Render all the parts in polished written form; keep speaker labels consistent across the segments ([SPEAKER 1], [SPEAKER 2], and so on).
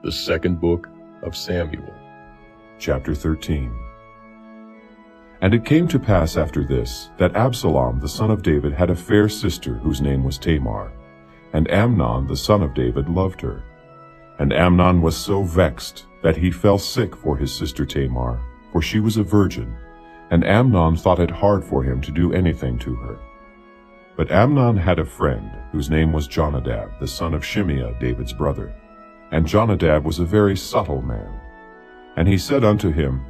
[SPEAKER 1] The second book of Samuel.
[SPEAKER 2] Chapter 13. And it came to pass after this, that Absalom the son of David had a fair sister whose name was Tamar. And Amnon the son of David loved her. And Amnon was so vexed that he fell sick for his sister Tamar, for she was a virgin. And Amnon thought it hard for him to do anything to her. But Amnon had a friend, whose name was Jonadab, the son of Shimeah, David's brother. And Jonadab was a very subtle man. And he said unto him,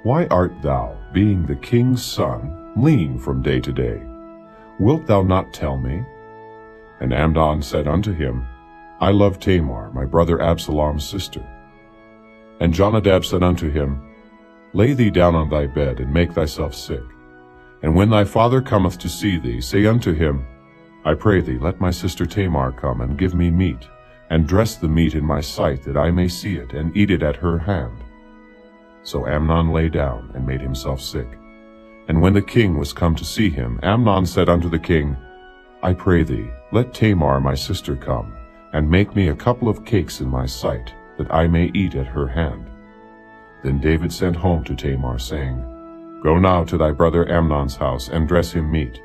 [SPEAKER 2] Why art thou, being the king's son, lean from day to day? Wilt thou not tell me? And Amnon said unto him, I love Tamar, my brother Absalom's sister. And Jonadab said unto him, Lay thee down on thy bed, and make thyself sick. And when thy father cometh to see thee, say unto him, I pray thee, let my sister Tamar come, and give me meat, and dress the meat in my sight, that I may see it, and eat it at her hand. So Amnon lay down, and made himself sick. And when the king was come to see him, Amnon said unto the king, I pray thee, let Tamar my sister come, and make me a couple of cakes in my sight, that I may eat at her hand. Then David sent home to Tamar, saying, Go now to thy brother Amnon's house, and dress him meat.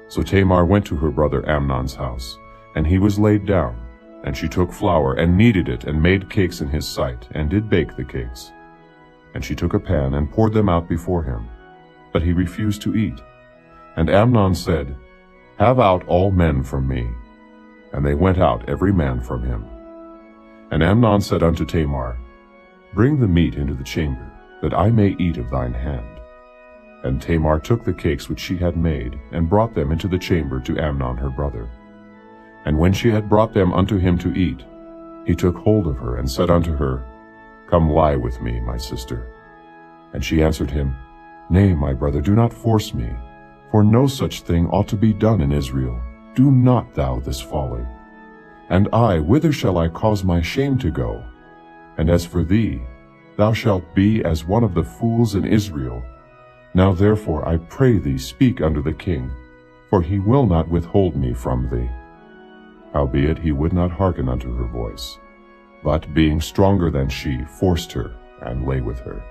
[SPEAKER 2] So Tamar went to her brother Amnon's house, and he was laid down. And she took flour, and kneaded it, and made cakes in his sight, and did bake the cakes. And she took a pan, and poured them out before him. But he refused to eat. And Amnon said, Have out all men from me. And they went out every man from him. And Amnon said unto Tamar, Bring the meat into the chamber, that I may eat of thine hand. And Tamar took the cakes which she had made, and brought them into the chamber to Amnon her brother. And when she had brought them unto him to eat, he took hold of her, and said unto her, Come lie with me, my sister. And she answered him, Nay, my brother, do not force me, for no such thing ought to be done in Israel. Do not thou this folly. And I, whither shall I cause my shame to go? And as for thee, thou shalt be as one of the fools in Israel. Now therefore I pray thee, speak unto the king, for he will not withhold me from thee. Howbeit he would not hearken unto her voice, but being stronger than she, forced her, and lay with her.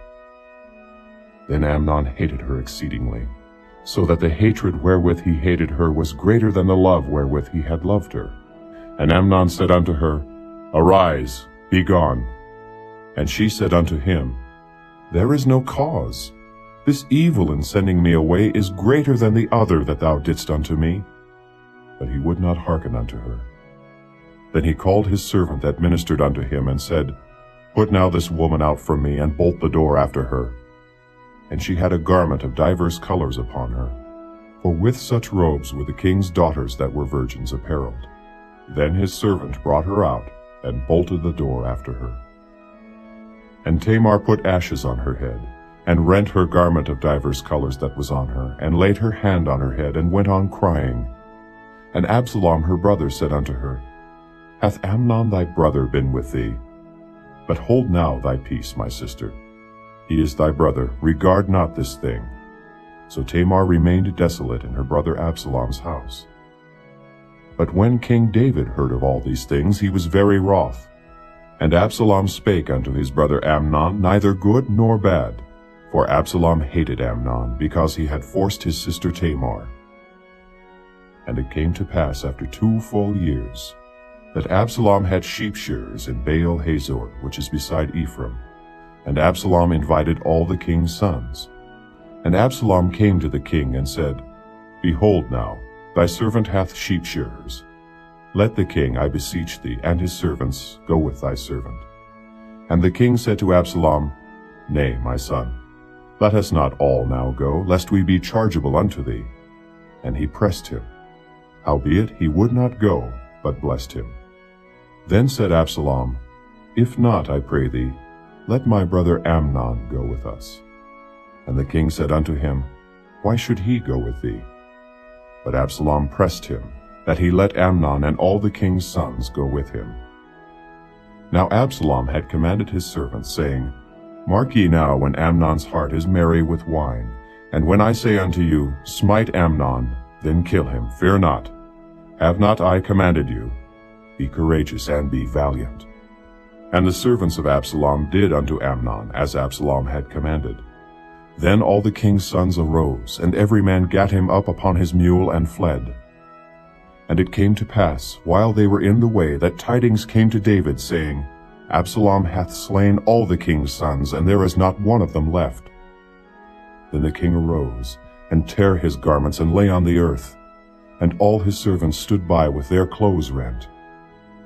[SPEAKER 2] Then Amnon hated her exceedingly, so that the hatred wherewith he hated her was greater than the love wherewith he had loved her. And Amnon said unto her, Arise, be gone. And she said unto him, There is no cause. This evil in sending me away is greater than the other that thou didst unto me. But he would not hearken unto her. Then he called his servant that ministered unto him, and said, Put now this woman out from me, and bolt the door after her. And she had a garment of divers colors upon her, for with such robes were the king's daughters that were virgins apparelled. Then his servant brought her out, and bolted the door after her. And Tamar put ashes on her head, and rent her garment of divers colors that was on her, and laid her hand on her head, and went on crying. And Absalom her brother said unto her, Hath Amnon thy brother been with thee? But hold now thy peace, my sister. He is thy brother, regard not this thing. So Tamar remained desolate in her brother Absalom's house. But when King David heard of all these things, he was very wroth. And Absalom spake unto his brother Amnon neither good nor bad, for Absalom hated Amnon, because he had forced his sister Tamar. And it came to pass after 2 full years, that Absalom had sheep shearers in Baal Hazor, which is beside Ephraim. And Absalom invited all the king's sons. And Absalom came to the king, and said, Behold now, thy servant hath sheep shearers. Let the king, I beseech thee, and his servants go with thy servant. And the king said to Absalom, Nay, my son, let us not all now go, lest we be chargeable unto thee. And he pressed him. Howbeit he would not go, but blessed him. Then said Absalom, If not, I pray thee, let my brother Amnon go with us. And the king said unto him, Why should he go with thee? But Absalom pressed him, that he let Amnon and all the king's sons go with him. Now Absalom had commanded his servants, saying, Mark ye now when Amnon's heart is merry with wine, and when I say unto you, Smite Amnon, then kill him, fear not. Have not I commanded you? Be courageous and be valiant. And the servants of Absalom did unto Amnon as Absalom had commanded. Then all the king's sons arose, and every man gat him up upon his mule and fled. And it came to pass, while they were in the way, that tidings came to David, saying, Absalom hath slain all the king's sons, and there is not one of them left. Then the king arose, and tare his garments, and lay on the earth. And all his servants stood by with their clothes rent.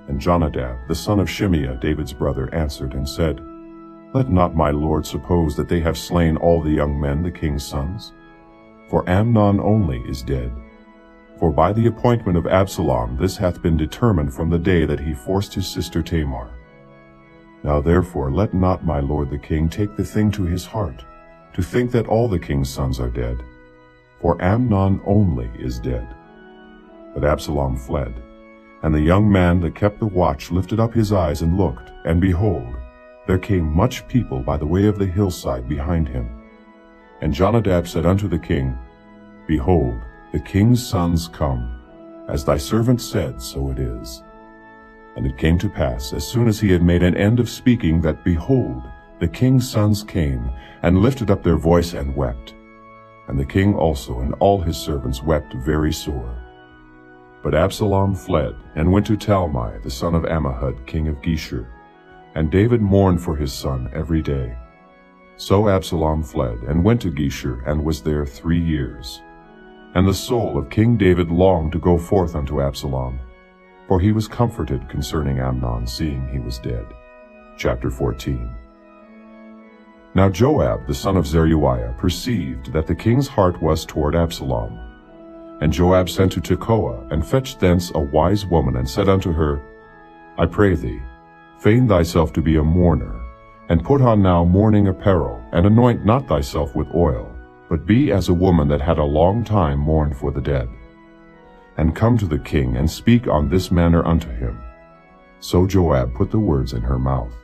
[SPEAKER 2] And Jonadab, the son of Shimeah, David's brother, answered and said, Let not my lord suppose that they have slain all the young men, the king's sons. For Amnon only is dead. For by the appointment of Absalom this hath been determined from the day that he forced his sister Tamar. Now therefore let not my lord the king take the thing to his heart, to think that all the king's sons are dead. For Amnon only is dead. But Absalom fled. And the young man that kept the watch lifted up his eyes and looked, and behold, there came much people by the way of the hillside behind him. And Jonadab said unto the king, Behold, the king's sons come. As thy servant said, so it is. And it came to pass, as soon as he had made an end of speaking, that, behold, the king's sons came, and lifted up their voice and wept. And the king also and all his servants wept very sore. But Absalom fled, and went to Talmai, the son of Ammihud, king of Geshur. And David mourned for his son every day. So Absalom fled, and went to Geshur, and was there 3 years. And the soul of King David longed to go forth unto Absalom, for he was comforted concerning Amnon, seeing he was dead. Chapter 14. Now Joab, the son of Zeruiah, perceived that the king's heart was toward Absalom. And Joab sent to Tekoa, and fetched thence a wise woman, and said unto her, I pray thee, feign thyself to be a mourner, and put on now mourning apparel, and anoint not thyself with oil, but be as a woman that had a long time mourned for the dead. And come to the king, and speak on this manner unto him. So Joab put the words in her mouth.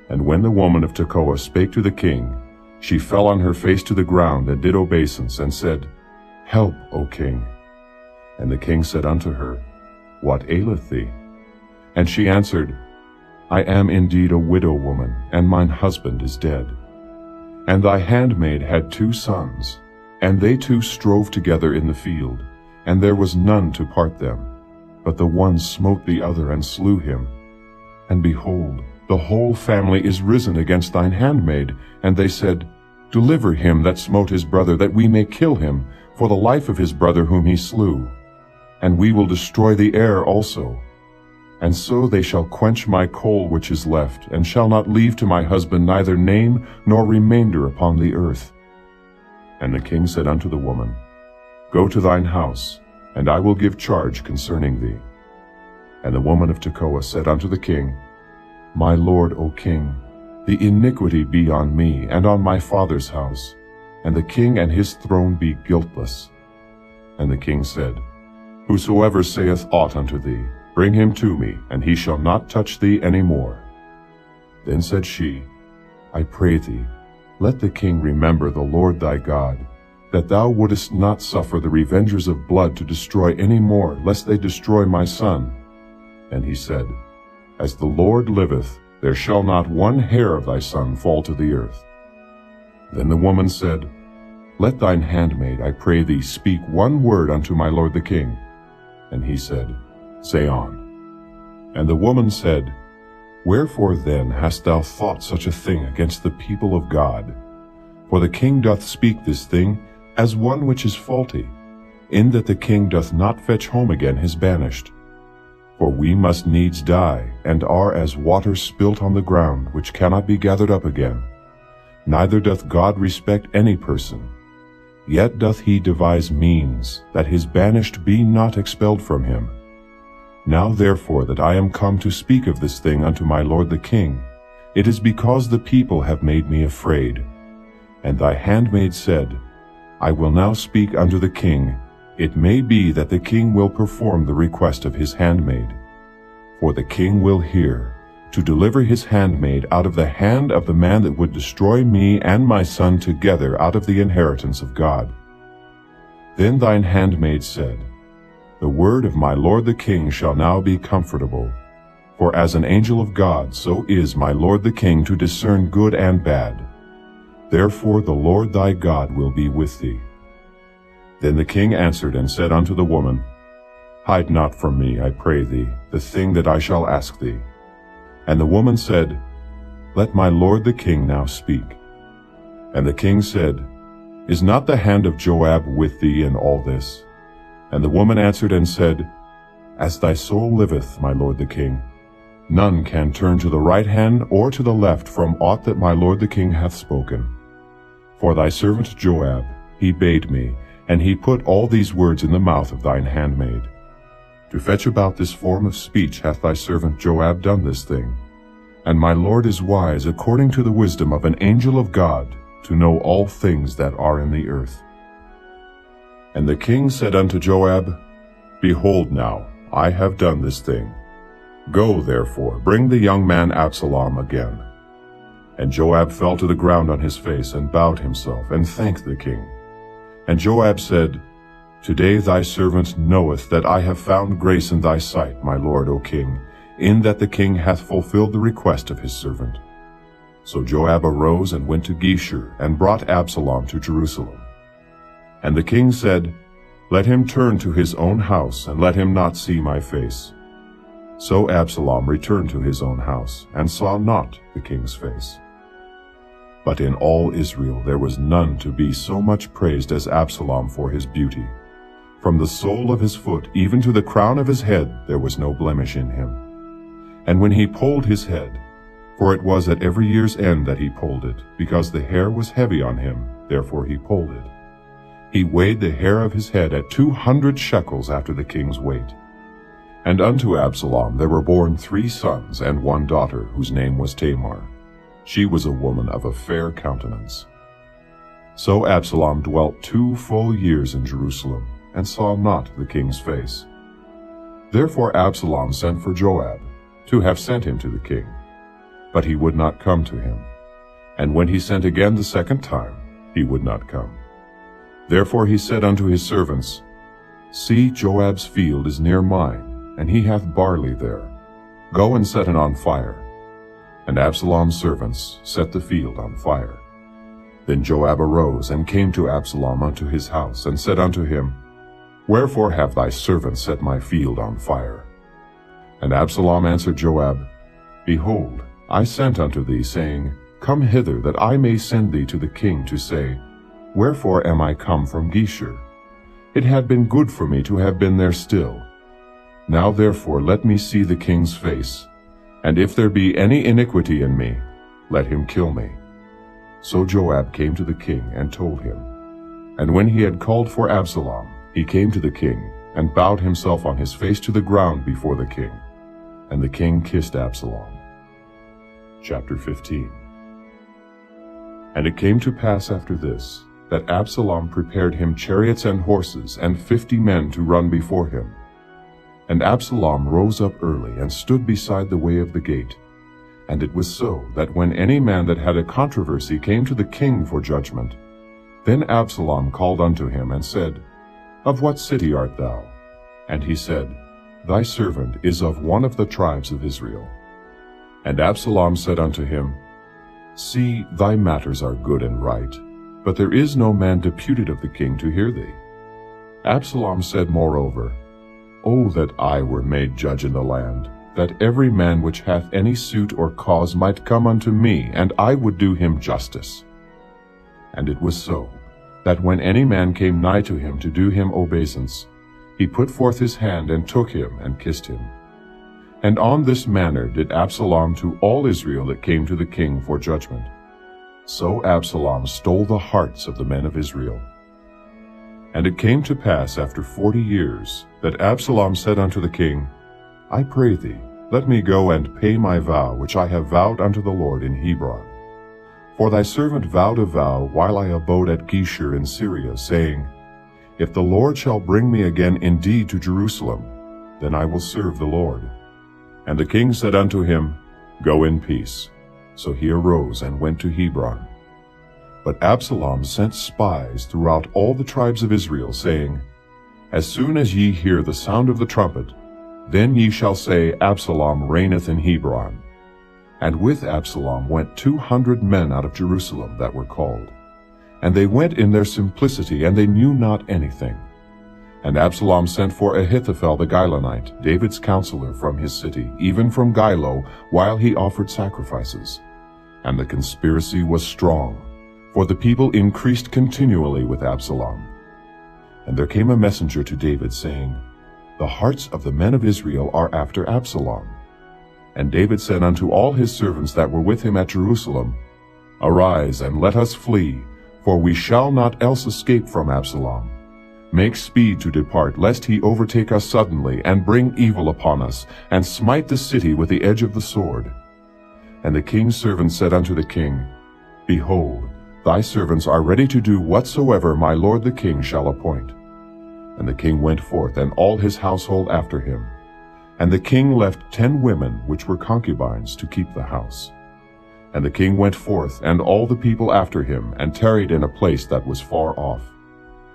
[SPEAKER 2] And when the woman of Tekoa spake to the king, she fell on her face to the ground, and did obeisance, and said, Help, O king. And the king said unto her, What aileth thee? And she answered, I am indeed a widow woman, and mine husband is dead. And thy handmaid had 2 sons, and they 2 strove together in the field, and there was none to part them. But the one smote the other, and slew him. And behold, the whole family is risen against thine handmaid. And they said, Deliver him that smote his brother, that we may kill him, for the life of his brother whom he slew. And we will destroy the heir also. And so they shall quench my coal which is left, and shall not leave to my husband neither name nor remainder upon the earth. And the king said unto the woman, Go to thine house, and I will give charge concerning thee. And the woman of Tekoa said unto the king, My lord, O king, the iniquity be on me, and on my father's house, and the king and his throne be guiltless. And the king said, Whosoever saith aught unto thee, bring him to me, and he shall not touch thee any more. Then said she, I pray thee, let the king remember the Lord thy God, that thou wouldest not suffer the revengers of blood to destroy any more, lest they destroy my son. And he said, As the Lord liveth, there shall not one hair of thy son fall to the earth. Then the woman said, Let thine handmaid, I pray thee, speak one word unto my lord the king. And he said, Say on. And the woman said, Wherefore then hast thou thought such a thing against the people of God? For the king doth speak this thing as one which is faulty, in that the king doth not fetch home again his banished. For we must needs die, and are as water spilt on the ground, which cannot be gathered up again. Neither doth God respect any person. Yet doth he devise means, that his banished be not expelled from him. Now therefore that I am come to speak of this thing unto my lord the king, it is because the people have made me afraid. And thy handmaid said, I will now speak unto the king. It may be that the king will perform the request of his handmaid. For the king will hear, to deliver his handmaid out of the hand of the man that would destroy me and my son together out of the inheritance of God. Then thine handmaid said, The word of my lord the king shall now be comfortable. For as an angel of God, so is my lord the king to discern good and bad. Therefore the Lord thy God will be with thee. Then the king answered and said unto the woman, Hide not from me, I pray thee, the thing that I shall ask thee. And the woman said, Let my lord the king now speak. And the king said, Is not the hand of Joab with thee in all this? And the woman answered and said, As thy soul liveth, my lord the king, none can turn to the right hand or to the left from aught that my lord the king hath spoken. For thy servant Joab, he bade me, and he put all these words in the mouth of thine handmaid. To fetch about this form of speech hath thy servant Joab done this thing. And my lord is wise according to the wisdom of an angel of God, to know all things that are in the earth. And the king said unto Joab, Behold now, I have done this thing. Go, therefore, bring the young man Absalom again. And Joab fell to the ground on his face, and bowed himself, and thanked the king. And Joab said, Today thy servant knoweth that I have found grace in thy sight, my lord, O king, in that the king hath fulfilled the request of his servant. So Joab arose and went to Geshur, and brought Absalom to Jerusalem. And the king said, Let him turn to his own house, and let him not see my face. So Absalom returned to his own house, and saw not the king's face. But in all Israel there was none to be so much praised as Absalom for his beauty. From the sole of his foot even to the crown of his head there was no blemish in him. And when he polled his head, for it was at every year's end that he polled it, because the hair was heavy on him, therefore he polled it. He weighed the hair of his head at 200 shekels after the king's weight. And unto Absalom there were born 3 sons and 1 daughter, whose name was Tamar. She was a woman of a fair countenance. So Absalom dwelt 2 full years in Jerusalem, and saw not the king's face. Therefore Absalom sent for Joab, to have sent him to the king. But he would not come to him. And when he sent again the second time, he would not come. Therefore he said unto his servants, See, Joab's field is near mine, and he hath barley there. Go and set it on fire. And Absalom's servants set the field on fire. Then Joab arose and came to Absalom unto his house, and said unto him, Wherefore have thy servants set my field on fire? And Absalom answered Joab, Behold, I sent unto thee, saying, Come hither, that I may send thee to the king to say, Wherefore am I come from Geshur? It had been good for me to have been there still. Now therefore let me see the king's face, and if there be any iniquity in me, let him kill me. So Joab came to the king and told him. And when he had called for Absalom, he came to the king, and bowed himself on his face to the ground before the king. And the king kissed Absalom. Chapter 15. And it came to pass after this, that Absalom prepared him chariots and horses, and 50 men to run before him. And Absalom rose up early, and stood beside the way of the gate. And it was so, that when any man that had a controversy came to the king for judgment, then Absalom called unto him, and said, Of what city art thou? And he said, Thy servant is of one of the tribes of Israel. And Absalom said unto him, See, thy matters are good and right, but there is no man deputed of the king to hear thee. Absalom said moreover, O that I were made judge in the land, that every man which hath any suit or cause might come unto me, and I would do him justice. And it was so, that when any man came nigh to him to do him obeisance, he put forth his hand and took him and kissed him. And on this manner did Absalom to all Israel that came to the king for judgment. So Absalom stole the hearts of the men of Israel. And it came to pass after 40 years, that Absalom said unto the king, I pray thee, let me go and pay my vow which I have vowed unto the Lord in Hebron. For thy servant vowed a vow while I abode at Geshur in Syria, saying, If the Lord shall bring me again indeed to Jerusalem, then I will serve the Lord. And the king said unto him, Go in peace. So he arose and went to Hebron. But Absalom sent spies throughout all the tribes of Israel, saying, As soon as ye hear the sound of the trumpet, Then ye shall say, Absalom reigneth in Hebron. And with Absalom went 200 men out of Jerusalem that were called. And they went in their simplicity, and they knew not anything. And Absalom sent for Ahithophel the Gilonite, David's counselor, from his city, even from Gilo, while he offered sacrifices. And the conspiracy was strong, for the people increased continually with Absalom. And there came a messenger to David, saying, The hearts of the men of Israel are after Absalom. And David said unto all his servants that were with him at Jerusalem, Arise, and let us flee, for we shall not else escape from Absalom. Make speed to depart, lest he overtake us suddenly, and bring evil upon us, and smite the city with the edge of the sword. And the king's servants said unto the king, Behold, thy servants are ready to do whatsoever my lord the king shall appoint. And the king went forth, and all his household after him. And the king left 10 women which were concubines to keep the house. And the king went forth, and all the people after him, and tarried in a place that was far off.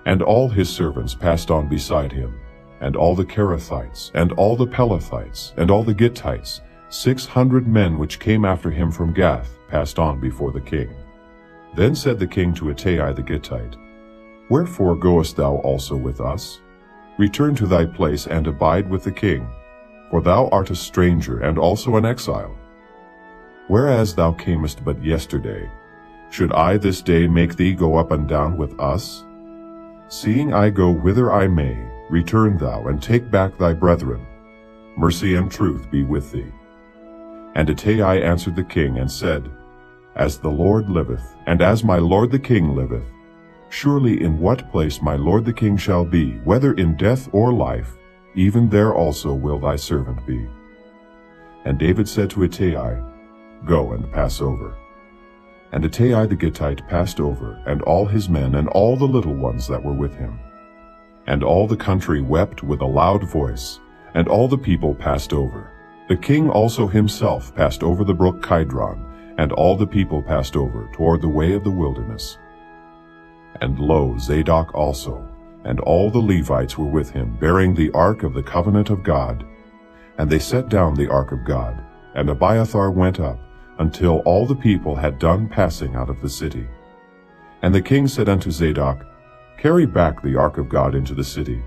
[SPEAKER 2] And all his servants passed on beside him, and all the Kerethites, and all the Pelethites, and all the Gittites, 600 men which came after him from Gath, passed on before the king. Then said the king to Ittai the Gittite, Wherefore goest thou also with us? Return to thy place, and abide with the king, for thou art a stranger, and also an exile. Whereas thou camest but yesterday, should I this day make thee go up and down with us? Seeing I go whither I may, return thou, and take back thy brethren. Mercy and truth be with thee. And Ittai answered the king, and said, As the Lord liveth, and as my lord the king liveth, surely in what place my lord the king shall be, whether in death or life, even there also will thy servant be. And David said to Ittai, Go and pass over. And Ittai the Gittite passed over, and all his men, and all the little ones that were with him. And all the country wept with a loud voice, and all the people passed over. The king also himself passed over the brook Kidron, and all the people passed over toward the way of the wilderness. And lo, Zadok also, and all the Levites were with him, bearing the ark of the covenant of God. And they set down the ark of God, and Abiathar went up, until all the people had done passing out of the city. And the king said unto Zadok, Carry back the ark of God into the city.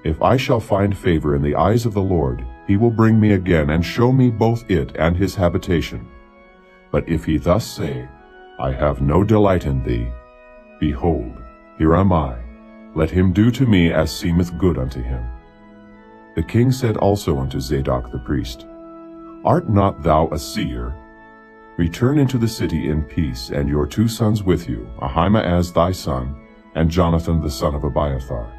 [SPEAKER 2] If I shall find favor in the eyes of the Lord, he will bring me again, and show me both it and his habitation. But if he thus say, I have no delight in thee, behold, here am I. Let him do to me as seemeth good unto him. The king said also unto Zadok the priest, Art not thou a seer? Return into the city in peace, and your 2 sons with you, Ahimaaz thy son, and Jonathan the son of Abiathar.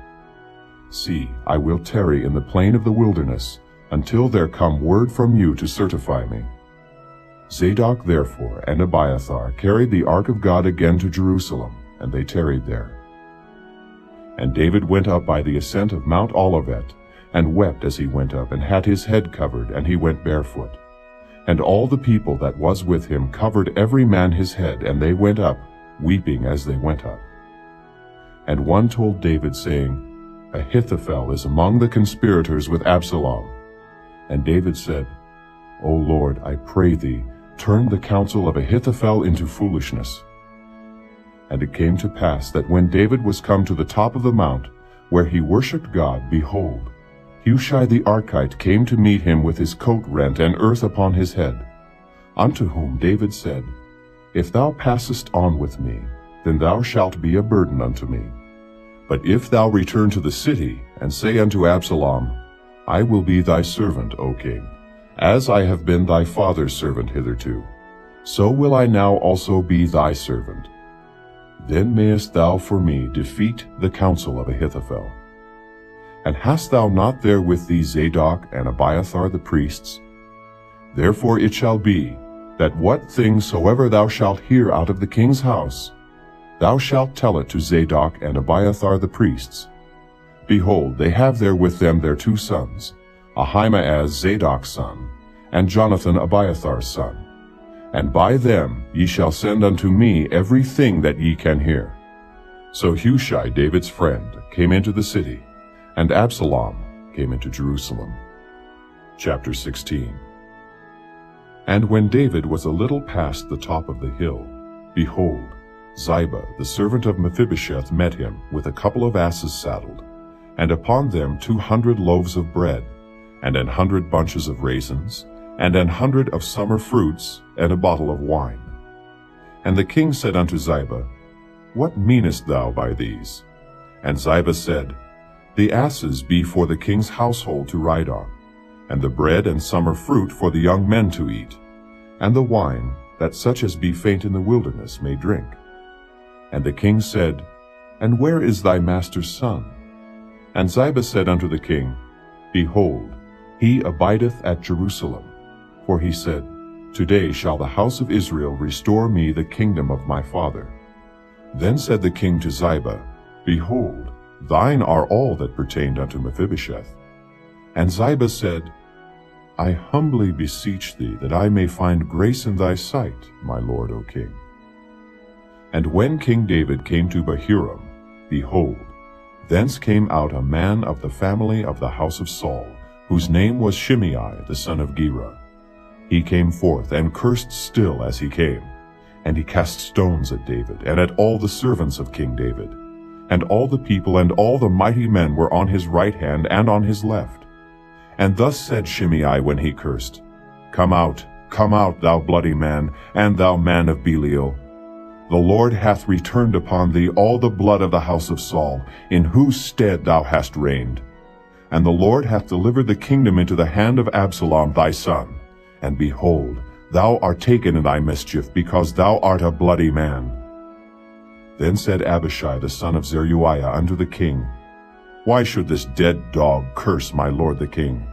[SPEAKER 2] See, I will tarry in the plain of the wilderness, until there come word from you to certify me. Zadok therefore and Abiathar carried the ark of God again to Jerusalem, and they tarried there. And David went up by the ascent of Mount Olivet, and wept as he went up, and had his head covered, and he went barefoot. And all the people that was with him covered every man his head, and they went up, weeping as they went up. And one told David, saying, Ahithophel is among the conspirators with Absalom. And David said, O Lord, I pray thee, turn the counsel of Ahithophel into foolishness. And it came to pass that when David was come to the top of the mount, where he worshipped God, behold, Hushai the Archite came to meet him with his coat rent and earth upon his head. Unto whom David said, If thou passest on with me, then thou shalt be a burden unto me. But if thou return to the city, and say unto Absalom, I will be thy servant, O king, as I have been thy father's servant hitherto, so will I now also be thy servant. Then mayest thou for me defeat the counsel of Ahithophel. And hast thou not there with thee Zadok and Abiathar the priests? Therefore it shall be, that what thing soever thou shalt hear out of the king's house, thou shalt tell it to Zadok and Abiathar the priests. Behold, they have there with them their 2 sons, Ahimaaz Zadok's son, and Jonathan Abiathar's son. And by them ye shall send unto me every thing that ye can hear. So Hushai, David's friend, came into the city, and Absalom came into Jerusalem. Chapter 16. And when David was a little past the top of the hill, behold, Ziba, the servant of Mephibosheth, met him with a couple of asses saddled, and upon them 200 loaves of bread, and 100 bunches of raisins, and 100 of summer fruits, and a bottle of wine. And the king said unto Ziba, What meanest thou by these? And Ziba said, The asses be for the king's household to ride on, and the bread and summer fruit for the young men to eat, and the wine, that such as be faint in the wilderness may drink. And the king said, And where is thy master's son? And Ziba said unto the king, Behold, he abideth at Jerusalem. For he said, Today shall the house of Israel restore me the kingdom of my father. Then said the king to Ziba, Behold, thine are all that pertained unto Mephibosheth. And Ziba said, I humbly beseech thee that I may find grace in thy sight, my lord, O king. And when King David came to Bahurim, behold, thence came out a man of the family of the house of Saul, whose name was Shimei the son of Gera. He came forth and cursed still as he came, and he cast stones at David and at all the servants of King David. And all the people and all the mighty men were on his right hand and on his left. And thus said Shimei when he cursed, come out, thou bloody man, and thou man of Belial. The Lord hath returned upon thee all the blood of the house of Saul, in whose stead thou hast reigned. And the Lord hath delivered the kingdom into the hand of Absalom thy son. And behold, thou art taken in thy mischief, because thou art a bloody man. Then said Abishai the son of Zeruiah unto the king, Why should this dead dog curse my lord the king?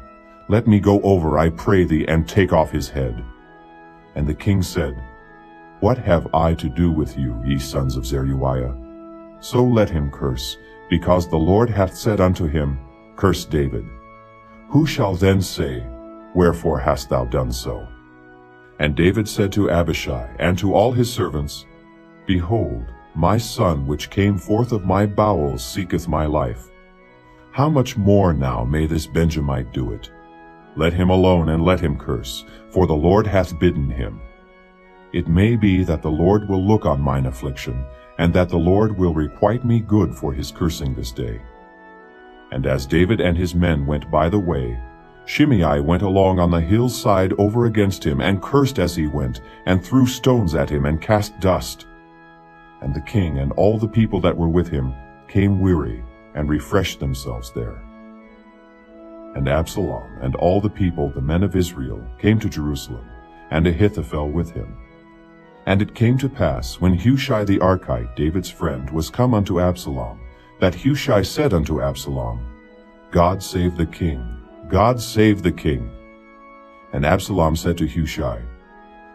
[SPEAKER 2] Let me go over, I pray thee, and take off his head. And the king said, What have I to do with you, ye sons of Zeruiah? So let him curse, because the Lord hath said unto him, Curse David. Who shall then say, Wherefore hast thou done so? And David said to Abishai and to all his servants, Behold, my son which came forth of my bowels seeketh my life. How much more now may this Benjamite do it? Let him alone and let him curse, for the Lord hath bidden him. It may be that the Lord will look on mine affliction, and that the Lord will requite me good for his cursing this day. And as David and his men went by the way, Shimei went along on the hillside over against him, and cursed as he went, and threw stones at him, and cast dust. And the king and all the people that were with him came weary, and refreshed themselves there. And Absalom and all the people, the men of Israel, came to Jerusalem, and Ahithophel with him. And it came to pass, when Hushai the Archite, David's friend, was come unto Absalom, that Hushai said unto Absalom, God save the king, God save the king. And Absalom said to Hushai,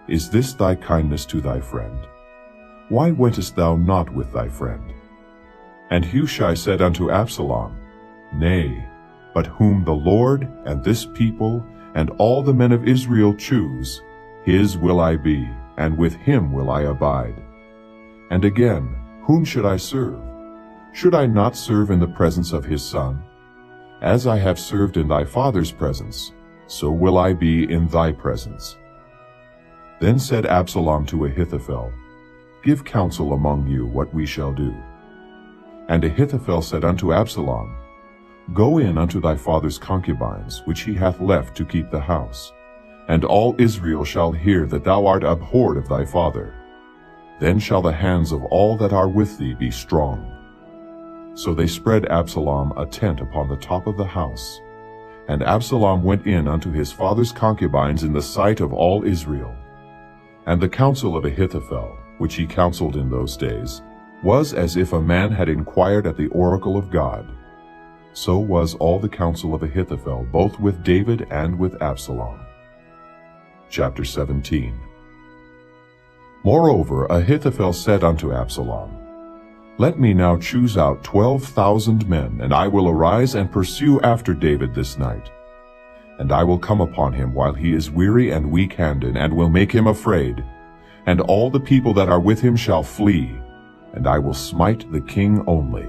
[SPEAKER 2] Is this thy kindness to thy friend? Why wentest thou not with thy friend? And Hushai said unto Absalom, Nay, but whom the Lord and this people and all the men of Israel choose, his will I be, and with him will I abide. And again, whom should I serve? Should I not serve in the presence of his son? As I have served in thy father's presence, so will I be in thy presence. Then said Absalom to Ahithophel, Give counsel among you what we shall do. And Ahithophel said unto Absalom, Go in unto thy father's concubines, which he hath left to keep the house, and all Israel shall hear that thou art abhorred of thy father. Then shall the hands of all that are with thee be strong. So they spread Absalom a tent upon the top of the house. And Absalom went in unto his father's concubines in the sight of all Israel. And the counsel of Ahithophel, which he counseled in those days, was as if a man had inquired at the oracle of God. So was all the counsel of Ahithophel, both with David and with Absalom. Chapter 17. Moreover, Ahithophel said unto Absalom, Let me now choose out 12,000 men, and I will arise and pursue after David this night. And I will come upon him while he is weary and weak-handed, and will make him afraid. And all the people that are with him shall flee, and I will smite the king only.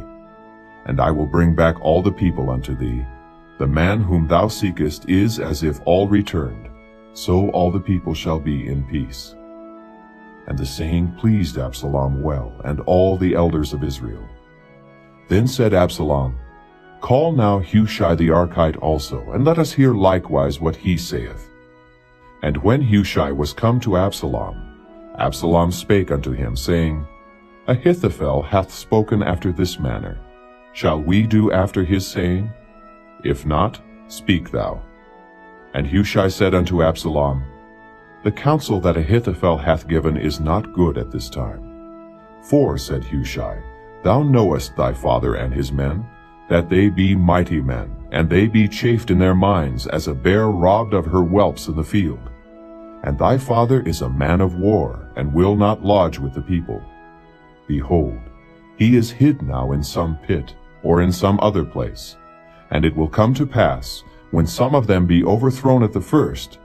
[SPEAKER 2] And I will bring back all the people unto thee, The man whom thou seekest is as if all returned, so all the people shall be in peace. And the saying pleased Absalom well, and all the elders of Israel. Then said Absalom, Call now Hushai the Archite also, and let us hear likewise what he saith. And when Hushai was come to Absalom, Absalom spake unto him, saying, Ahithophel hath spoken after this manner. Shall we do after his saying? If not, speak thou. And Hushai said unto Absalom, The counsel that Ahithophel hath given is not good at this time. For, said Hushai, thou knowest thy father and his men, that they be mighty men, and they be chafed in their minds, as a bear robbed of her whelps in the field. And thy father is a man of war, and will not lodge with the people. Behold, he is hid now in some pit, or in some other place. And it will come to pass, when some of them be overthrown at the first,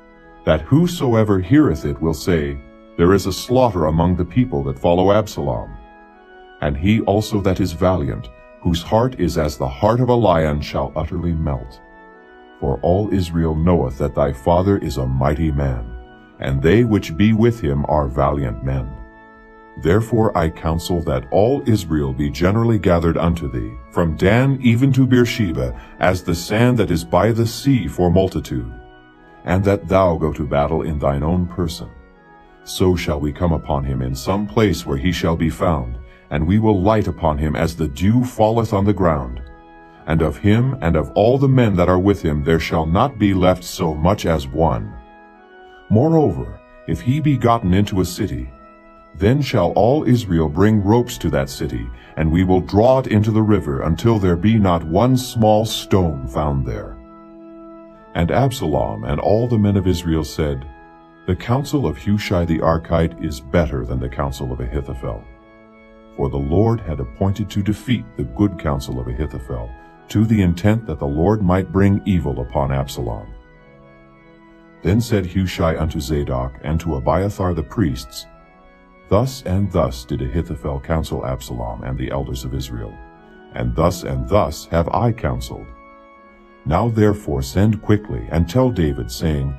[SPEAKER 2] that whosoever heareth it will say, There is a slaughter among the people that follow Absalom. And he also that is valiant, whose heart is as the heart of a lion, shall utterly melt. For all Israel knoweth that thy father is a mighty man, and they which be with him are valiant men. Therefore I counsel that all Israel be generally gathered unto thee, from Dan even to Beersheba, as the sand that is by the sea for multitude, and that thou go to battle in thine own person. So shall we come upon him in some place where he shall be found, and we will light upon him as the dew falleth on the ground. And of him and of all the men that are with him there shall not be left so much as one. Moreover, if he be gotten into a city, then shall all Israel bring ropes to that city, and we will draw it into the river until there be not one small stone found there. And Absalom and all the men of Israel said, The counsel of Hushai the Archite is better than the counsel of Ahithophel. For the Lord had appointed to defeat the good counsel of Ahithophel, to the intent that the Lord might bring evil upon Absalom. Then said Hushai unto Zadok and to Abiathar the priests, Thus and thus did Ahithophel counsel Absalom and the elders of Israel, and thus have I counseled. Now therefore send quickly, and tell David, saying,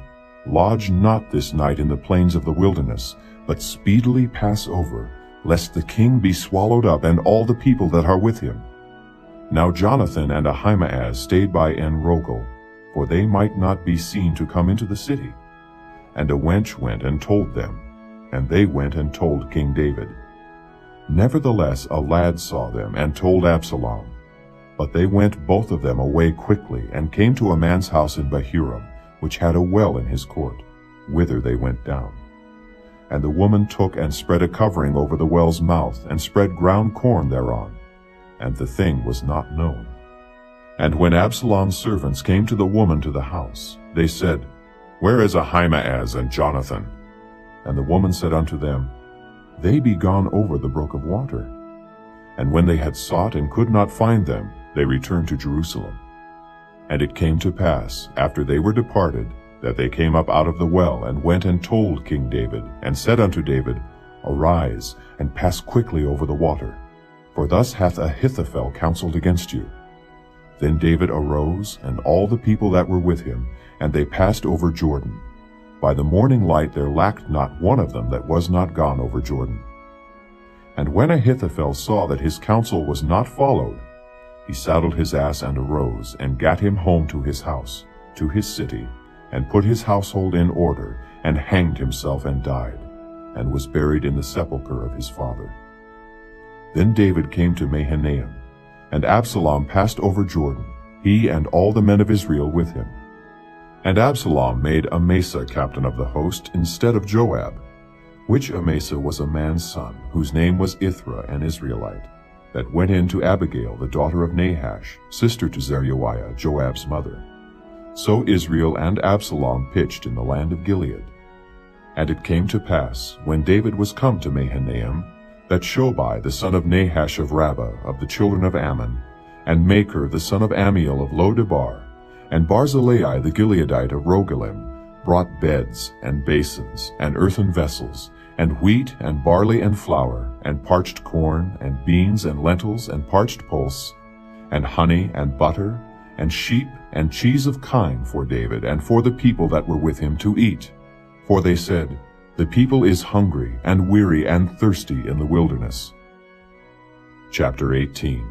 [SPEAKER 2] Lodge not this night in the plains of the wilderness, but speedily pass over, lest the king be swallowed up, and all the people that are with him. Now Jonathan and Ahimaaz stayed by En-Rogel, for they might not be seen to come into the city. And a wench went and told them, and they went and told King David. Nevertheless a lad saw them, and told Absalom. But they went both of them away quickly, and came to a man's house in Bahurim, which had a well in his court, whither they went down. And the woman took and spread a covering over the well's mouth, and spread ground corn thereon, and the thing was not known. And when Absalom's servants came to the woman to the house, they said, Where is Ahimaaz and Jonathan? And the woman said unto them, They be gone over the brook of water. And when they had sought and could not find them, they returned to Jerusalem. And it came to pass, after they were departed, that they came up out of the well, and went and told King David, and said unto David, Arise, and pass quickly over the water, for thus hath Ahithophel counseled against you. Then David arose, and all the people that were with him, and they passed over Jordan. By the morning light there lacked not one of them that was not gone over Jordan. And when Ahithophel saw that his counsel was not followed, he saddled his ass and arose, and gat him home to his house, to his city, and put his household in order, and hanged himself and died, and was buried in the sepulchre of his father. Then David came to Mahanaim, and Absalom passed over Jordan, he and all the men of Israel with him. And Absalom made Amasa captain of the host instead of Joab, which Amasa was a man's son, whose name was Ithra, an Israelite, that went in to Abigail the daughter of Nahash, sister to Zeruiah, Joab's mother. So Israel and Absalom pitched in the land of Gilead. And it came to pass, when David was come to Mahanaim, that Shobai the son of Nahash of Rabbah, of the children of Ammon, and Machir the son of Ammiel of Lo-debar, and Barzillai the Gileadite of Rogelim, brought beds, and basins, and earthen vessels, and wheat, and barley, and flour, and parched corn, and beans, and lentils, and parched pulse, and honey, and butter, and sheep, and cheese of kine for David, and for the people that were with him to eat. For they said, The people is hungry, and weary, and thirsty in the wilderness. Chapter 18.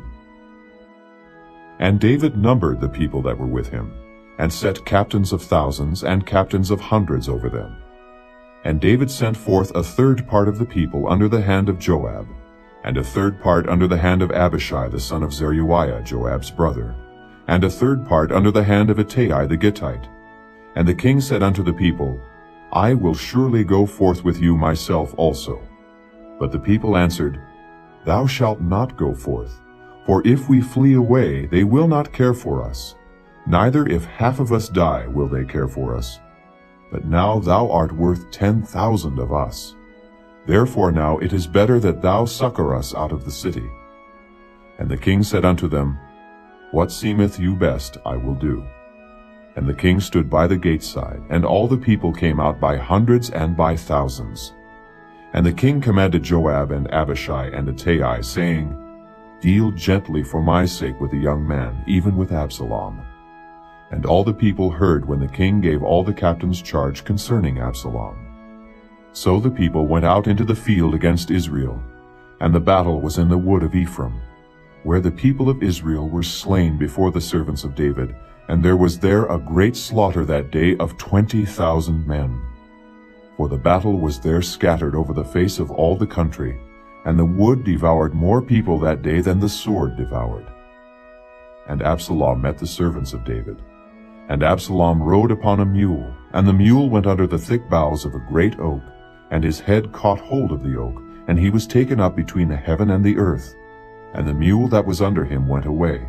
[SPEAKER 2] And David numbered the people that were with him, and set captains of thousands and captains of hundreds over them. And David sent forth a third part of the people under the hand of Joab, and a third part under the hand of Abishai the son of Zeruiah, Joab's brother, and a third part under the hand of Ittai the Gittite. And the king said unto the people, I will surely go forth with you myself also. But the people answered, Thou shalt not go forth, for if we flee away, they will not care for us. Neither if half of us die will they care for us. But now thou art worth 10,000 of us. Therefore now it is better that thou succor us out of the city. And the king said unto them, What seemeth you best I will do. And the king stood by the gate side, and all the people came out by hundreds and by thousands. And the king commanded Joab and Abishai and Ittai, saying, Deal gently for my sake with the young man, even with Absalom. And all the people heard when the king gave all the captains charge concerning Absalom. So the people went out into the field against Israel, and the battle was in the wood of Ephraim, where the people of Israel were slain before the servants of David, and there was there a great slaughter that day of 20,000 men. For the battle was there scattered over the face of all the country, and the wood devoured more people that day than the sword devoured. And Absalom met the servants of David. And Absalom rode upon a mule, and the mule went under the thick boughs of a great oak, and his head caught hold of the oak, and he was taken up between the heaven and the earth, and the mule that was under him went away.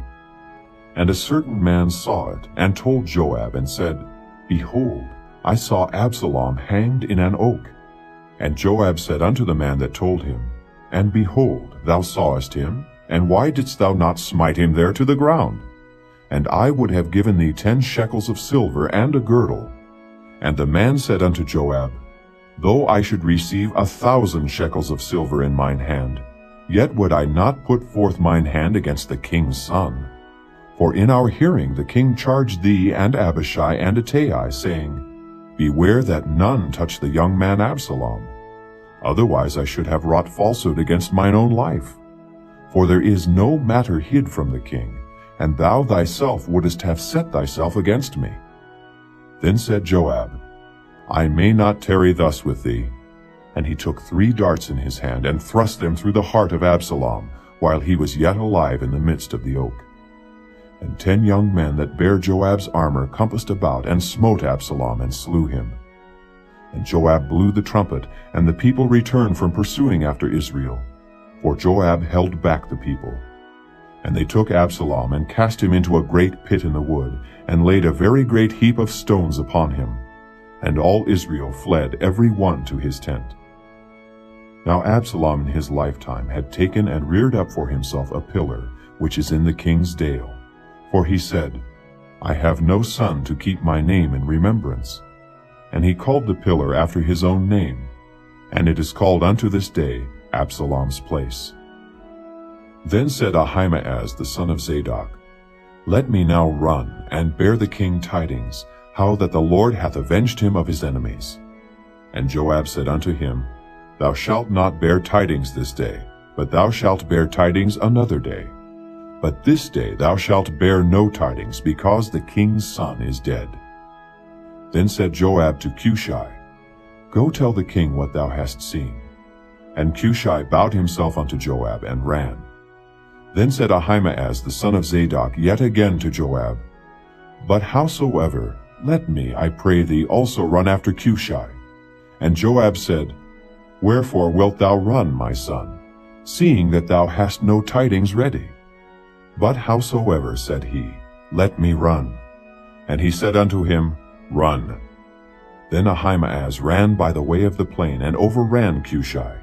[SPEAKER 2] And a certain man saw it, and told Joab, and said, Behold, I saw Absalom hanged in an oak. And Joab said unto the man that told him, And behold, thou sawest him, and why didst thou not smite him there to the ground? And I would have given thee 10 shekels of silver and a girdle. And the man said unto Joab, Though I should receive 1,000 shekels of silver in mine hand, yet would I not put forth mine hand against the king's son. For in our hearing the king charged thee and Abishai and Ittai, saying, Beware that none touch the young man Absalom. Otherwise I should have wrought falsehood against mine own life. For there is no matter hid from the king, and thou thyself wouldest have set thyself against me. Then said Joab, I may not tarry thus with thee. And he took 3 darts in his hand, and thrust them through the heart of Absalom, while he was yet alive in the midst of the oak. And 10 young men that bare Joab's armor compassed about, and smote Absalom, and slew him. And Joab blew the trumpet, and the people returned from pursuing after Israel, for Joab held back the people. And they took Absalom, and cast him into a great pit in the wood, and laid a very great heap of stones upon him. And all Israel fled every one to his tent. Now Absalom in his lifetime had taken and reared up for himself a pillar, which is in the king's dale. For he said, I have no son to keep my name in remembrance. And he called the pillar after his own name, and it is called unto this day Absalom's place. Then said Ahimaaz the son of Zadok, Let me now run, and bear the king tidings, how that the Lord hath avenged him of his enemies. And Joab said unto him, Thou shalt not bear tidings this day, but thou shalt bear tidings another day. But this day thou shalt bear no tidings, because the king's son is dead. Then said Joab to Cushai, Go tell the king what thou hast seen. And Cushai bowed himself unto Joab, and ran. Then said Ahimaaz the son of Zadok yet again to Joab, But howsoever, let me, I pray thee, also run after Cushai. And Joab said, Wherefore wilt thou run, my son, seeing that thou hast no tidings ready? But howsoever, said he, let me run. And he said unto him, Run. Then Ahimaaz ran by the way of the plain, and overran Cushai.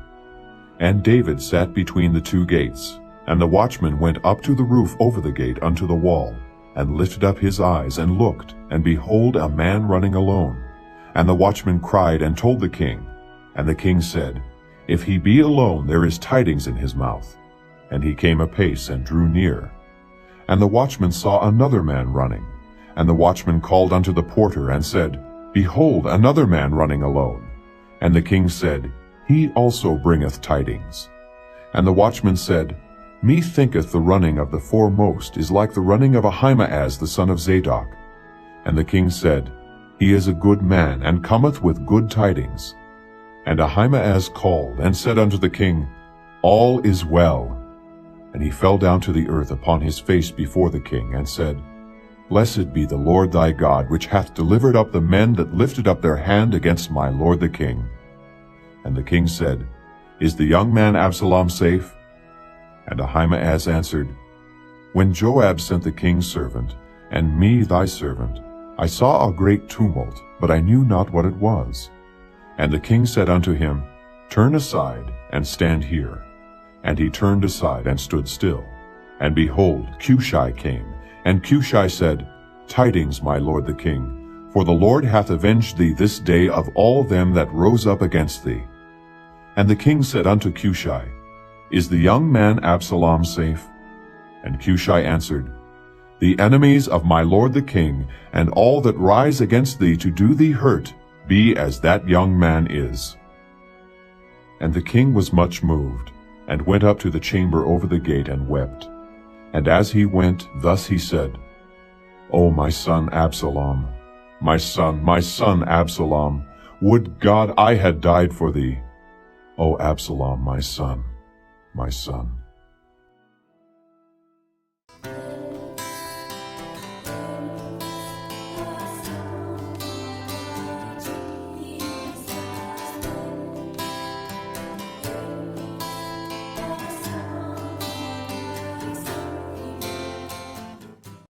[SPEAKER 2] And David sat between the 2 gates, and the watchman went up to the roof over the gate unto the wall, and lifted up his eyes, and looked, and behold, a man running alone. And the watchman cried, and told the king. And the king said, If he be alone, there is tidings in his mouth. And he came apace, and drew near. And the watchman saw another man running. And the watchman called unto the porter, and said, Behold, another man running alone. And the king said, He also bringeth tidings. And the watchman said, Methinketh the running of the foremost is like the running of Ahimaaz the son of Zadok. And the king said, He is a good man, and cometh with good tidings. And Ahimaaz called, and said unto the king, All is well. And he fell down to the earth upon his face before the king, and said, Blessed be the Lord thy God, which hath delivered up the men that lifted up their hand against my lord the king. And the king said, Is the young man Absalom safe? And Ahimaaz answered, When Joab sent the king's servant, and me thy servant, I saw a great tumult, but I knew not what it was. And the king said unto him, Turn aside, and stand here. And he turned aside, and stood still. And behold, Cushai came. And Cushai said, Tidings, my lord the king, for the Lord hath avenged thee this day of all them that rose up against thee. And the king said unto Cushai, Is the young man Absalom safe? And Cushai answered, The enemies of my lord the king, and all that rise against thee to do thee hurt, be as that young man is. And the king was much moved, and went up to the chamber over the gate, and wept. And as he went, thus he said, O my son Absalom, my son Absalom, would God I had died for thee. O Absalom, my son, my son.